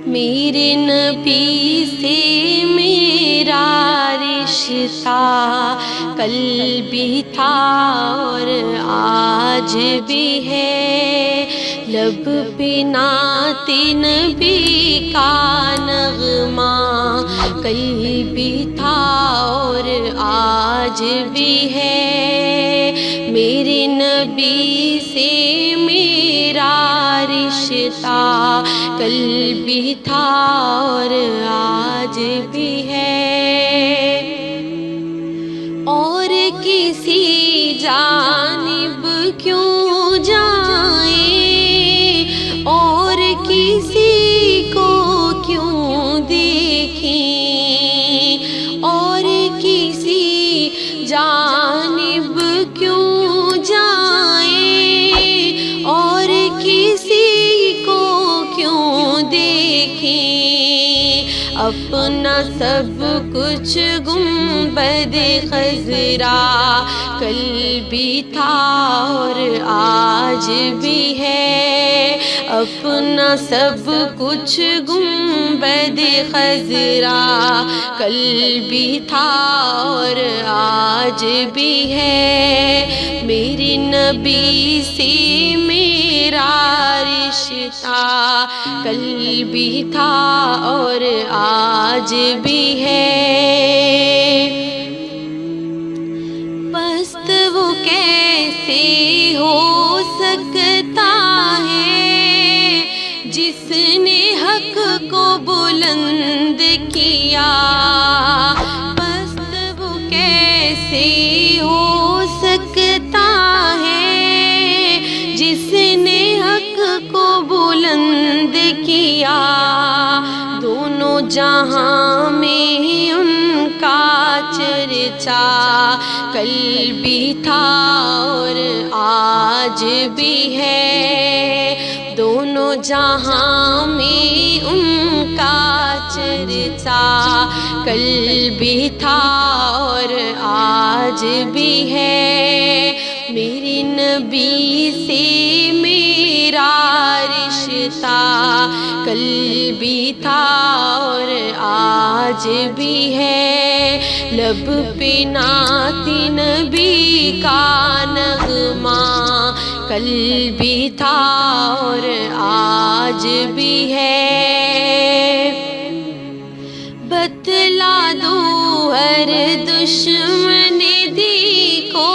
میرے نبی سے میرا رشتہ کل بھی تھا اور آج بھی ہے، لب پہ نعت نبی کا نغمہ کل بھی تھا اور آج بھی ہے، میرے نبی سے میرا رشتہ کل بھی تھا اور آج بھی ہے، اور کسی جانب کیوں جائیں اور کسی کو کیوں دیکھیں، اور کسی جانب کیوں جائیں اور کسی کو کیوں دیکھیں، اپنا سب کچھ گنبد خضرا کل بھی تھا اور آج بھی ہے، اپنا سب کچھ گنبد خضرا کل بھی تھا اور آج بھی ہے، میرے نبی سے میرا رشتہ کل بھی تھا اور آج بھی ہے، پست وہ کیسے ہو سکتا ہے جس نے حق کو بلند کیا، پست وہ کیسے ہو سکتا ہے جس نے حق کو بلند کیا، دونوں جہاں میں ان کا چرچا کل بھی تھا اور آج بھی ہے، دونوں جہاں میں ان کا چرچا کل بھی تھا اور آج بھی ہے، میرے نبی سے میرا رشتہ کل بھی تھا اور آج بھی ہے، لب پہ نعت نبی کا نغمہ کل بھی تھا اور آج بھی ہے، بتلا دو ہر دشمن دی کو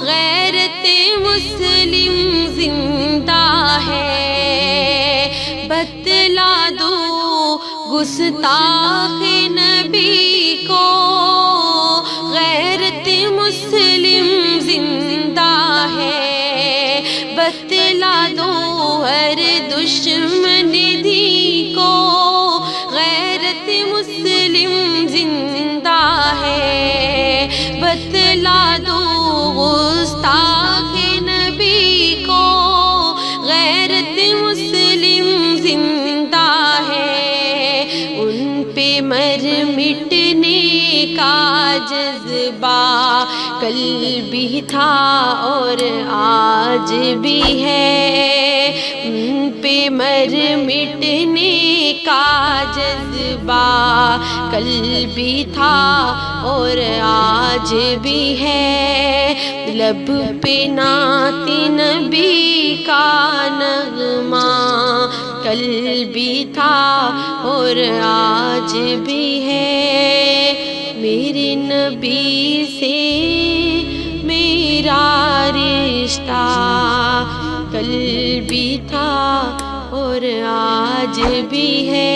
غیرت مسلم زندہ ہے، بتلا دو گستاخ نبی کو غیرت مسلم زندہ ہے، بتلا دو ہر دشمن دی کو غیرت مسلم زندہ ہے، بتلا دو گستاخ نبی کو غیرت مسلم زندہ ہے، ان پہ مر مٹنے کا جذبہ کل بھی تھا اور آج بھی ہے، ان پہ مر مٹنے کا جذبہ کل بھی تھا اور آج بھی ہے، لب پہ نعت نبی کا نغمہ کل بھی تھا اور آج بھی ہے، میرے نبی سے میرا رشتہ کل بھی تھا اور آج بھی ہے۔